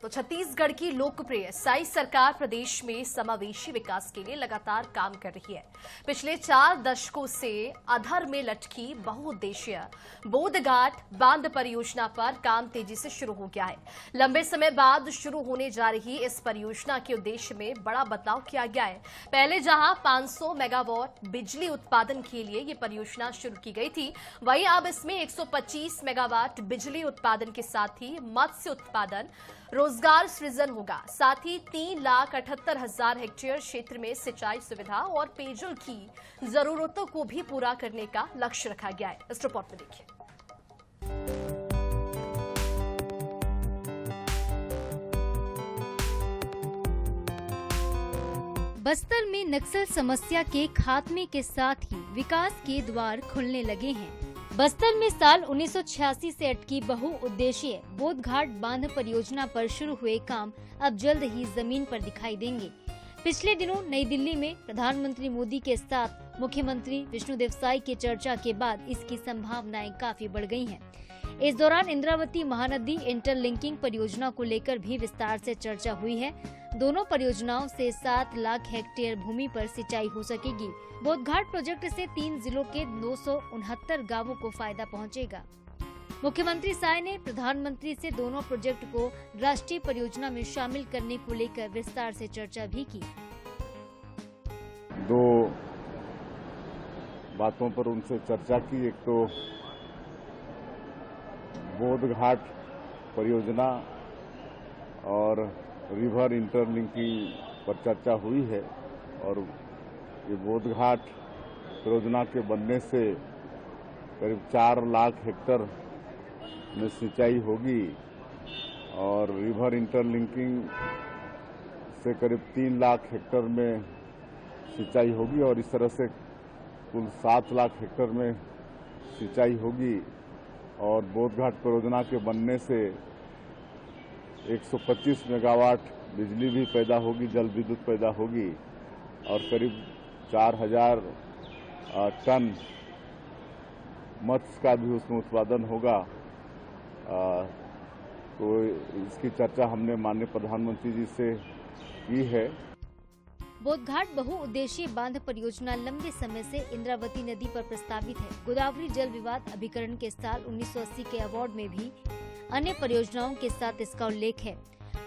तो छत्तीसगढ़ की लोकप्रिय साई सरकार प्रदेश में समावेशी विकास के लिए लगातार काम कर रही है। पिछले 4 दशकों से अधर में लटकी बहुउद्देशीय बोधघाट बांध परियोजना पर काम तेजी से शुरू हो गया है। लंबे समय बाद शुरू होने जा रही इस परियोजना के उद्देश्य में बड़ा बदलाव किया गया है। पहले जहां 500 मेगावाट बिजली उत्पादन के लिए ये परियोजना शुरू की गई थी, वहीं अब इसमें 125 मेगावाट बिजली उत्पादन के साथ ही मत्स्य उत्पादन, रोजगार सृजन होगा। साथ ही 3,78,000 हेक्टेयर क्षेत्र में सिंचाई सुविधा और पेयजल की जरूरतों को भी पूरा करने का लक्ष्य रखा गया है। इस रिपोर्ट में देखिए। बस्तर में नक्सल समस्या के खात्मे के साथ ही विकास के द्वार खुलने लगे हैं। बस्तर में साल 1986 से अटकी बहुउद्देशीय बोधघाट बांध परियोजना पर शुरू हुए काम अब जल्द ही जमीन पर दिखाई देंगे। पिछले दिनों नई दिल्ली में प्रधानमंत्री मोदी के साथ मुख्यमंत्री विष्णुदेव साई की चर्चा के बाद इसकी संभावनाएं काफी बढ़ गई हैं। इस दौरान इंद्रावती महानदी इंटरलिंकिंग परियोजना को लेकर भी विस्तार से चर्चा हुई है। दोनों परियोजनाओं से 7 लाख हेक्टेयर भूमि पर सिंचाई हो सकेगी। बोधघाट प्रोजेक्ट से 3 जिलों के 969 गांवों को फायदा पहुंचेगा। मुख्यमंत्री साय ने प्रधानमंत्री से दोनों प्रोजेक्ट को राष्ट्रीय परियोजना में शामिल करने को लेकर विस्तार से चर्चा भी की। 2 बातों पर उनसे चर्चा की। एक तो बोधघाट परियोजना और रिवर इंटरलिंकिंग पर चर्चा हुई है और ये बोधघाट परियोजना के बनने से करीब 4 लाख हेक्टेयर में सिंचाई होगी और रिवर इंटरलिंकिंग से करीब 3 लाख हेक्टेयर में सिंचाई होगी और इस तरह से कुल 7 लाख हेक्टेयर में सिंचाई होगी। और बोधघाट परियोजना के बनने से 125 मेगावाट बिजली भी पैदा होगी, जल विद्युत पैदा होगी और करीब 4,000 टन मत्स्य का भी उसमें उत्पादन होगा। तो इसकी चर्चा हमने माननीय प्रधानमंत्री जी से की है। बोधघाट बहुउद्देशीय बांध परियोजना लंबे समय से इंद्रावती नदी पर प्रस्तावित है। गोदावरी जल विवाद अभिकरण के साल 1980 के अवार्ड में भी अन्य परियोजनाओं के साथ इसका उल्लेख है।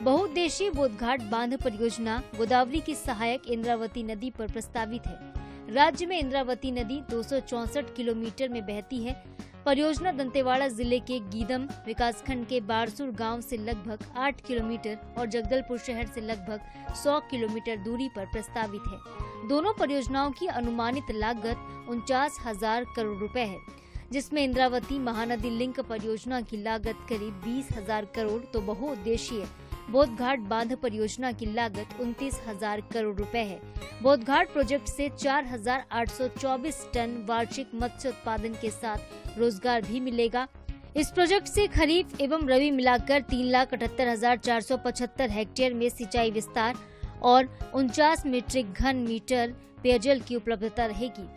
बहुउद्देशीय बोधघाट बांध परियोजना गोदावरी की सहायक इंद्रावती नदी पर प्रस्तावित है। राज्य में इंद्रावती नदी 264 किलोमीटर में बहती है। परियोजना दंतेवाड़ा जिले के गीदम विकासखंड के बारसूर गांव से लगभग 8 किलोमीटर और जगदलपुर शहर से लगभग 100 किलोमीटर दूरी पर प्रस्तावित है। दोनों परियोजनाओं की अनुमानित लागत 49,000 करोड़ रुपए है, जिसमें इंद्रावती महानदी लिंक परियोजना की लागत करीब 20,000 करोड़ तो बहुउद्देशीय बोधघाट बांध परियोजना की लागत 29,000 करोड़ रुपए है। बोधघाट प्रोजेक्ट से 4,824 टन वार्षिक मत्स्य उत्पादन के साथ रोजगार भी मिलेगा। इस प्रोजेक्ट से खरीफ एवं रबी मिलाकर 3,78,475 हेक्टेयर में सिंचाई विस्तार और 49 मीट्रिक घन मीटर पेयजल की उपलब्धता रहेगी।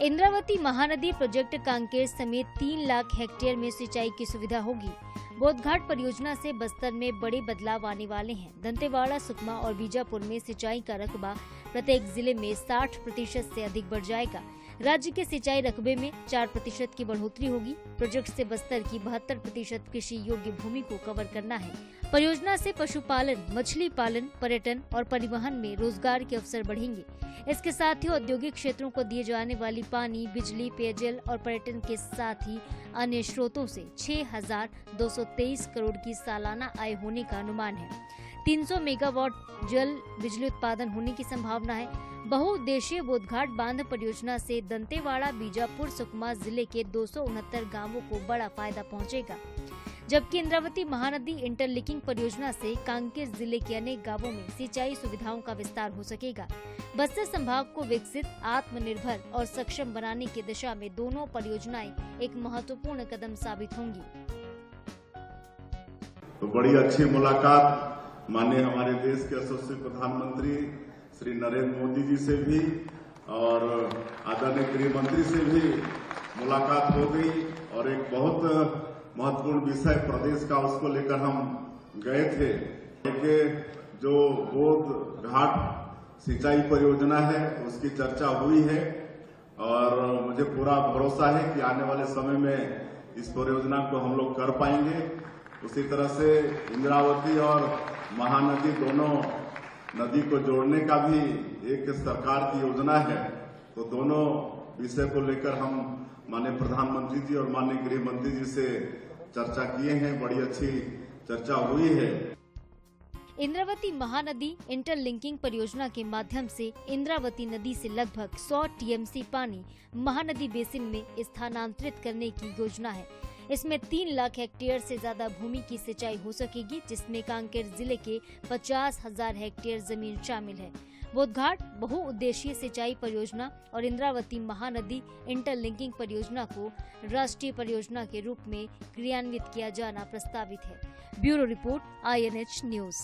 इंद्रावती महानदी प्रोजेक्ट कांकेर समेत 3 लाख हेक्टेयर में सिंचाई की सुविधा होगी। बोधघाट परियोजना से बस्तर में बड़े बदलाव आने वाले हैं। दंतेवाड़ा, सुकमा और बीजापुर में सिंचाई का रकबा प्रत्येक जिले में 60% से अधिक बढ़ जाएगा। राज्य के सिंचाई रकबे में 4% की बढ़ोतरी होगी। प्रोजेक्ट से बस्तर की 72% कृषि योग्य भूमि को कवर करना है। परियोजना से पशुपालन, मछली पालन, पर्यटन और परिवहन में रोजगार के अवसर बढ़ेंगे। इसके साथ ही औद्योगिक क्षेत्रों को दिए जाने वाली पानी, बिजली, पेयजल और पर्यटन के साथ ही अन्य स्रोतों से 6,223 करोड़ की सालाना आय होने का अनुमान है। 300 मेगावाट जल बिजली उत्पादन होने की संभावना है। बहुउद्देशीय बोधघाट बांध परियोजना से दंतेवाड़ा, बीजापुर, सुकमा जिले के 269 गांवों को बड़ा फायदा पहुंचेगा, जबकि इंद्रावती महानदी इंटरलिंकिंग परियोजना से कांकेर जिले के अनेक गांवों में सिंचाई सुविधाओं का विस्तार हो सकेगा। बस्तर संभाग को विकसित, आत्मनिर्भर और सक्षम बनाने की दिशा में दोनों परियोजनाएं एक महत्वपूर्ण कदम साबित होंगी। तो बड़ी अच्छी मुलाकात माननीय हमारे देश के यशस्वी प्रधानमंत्री श्री नरेंद्र मोदी जी से भी और आदरणीय गृह मंत्री से भी मुलाकात हो गई और एक बहुत महत्वपूर्ण विषय प्रदेश का उसको लेकर हम गए थे जो बोध घाट सिंचाई परियोजना है उसकी चर्चा हुई है और मुझे पूरा भरोसा है कि आने वाले समय में इस परियोजना को हम लोग कर पाएंगे। उसी तरह से इंद्रावती और महानदी दोनों नदी को जोड़ने का भी एक सरकार की योजना है। तो दोनों विषय को लेकर हम माननीय प्रधानमंत्री जी और माननीय गृह मंत्री जी से चर्चा किए हैं। बड़ी अच्छी चर्चा हुई है। इंद्रावती महानदी इंटरलिंकिंग परियोजना के माध्यम से इंद्रावती नदी से लगभग 100 टीएमसी पानी महानदी बेसिन में स्थानांतरित करने की योजना है। इसमें 3 लाख हेक्टेयर से ज्यादा भूमि की सिंचाई हो सकेगी, जिसमें कांकेर जिले के 50,000 हेक्टेयर जमीन शामिल है। बोधघाट बहुउद्देशीय सिंचाई परियोजना और इंद्रावती महानदी इंटरलिंकिंग परियोजना को राष्ट्रीय परियोजना के रूप में क्रियान्वित किया जाना प्रस्तावित है। Bureau report INH news.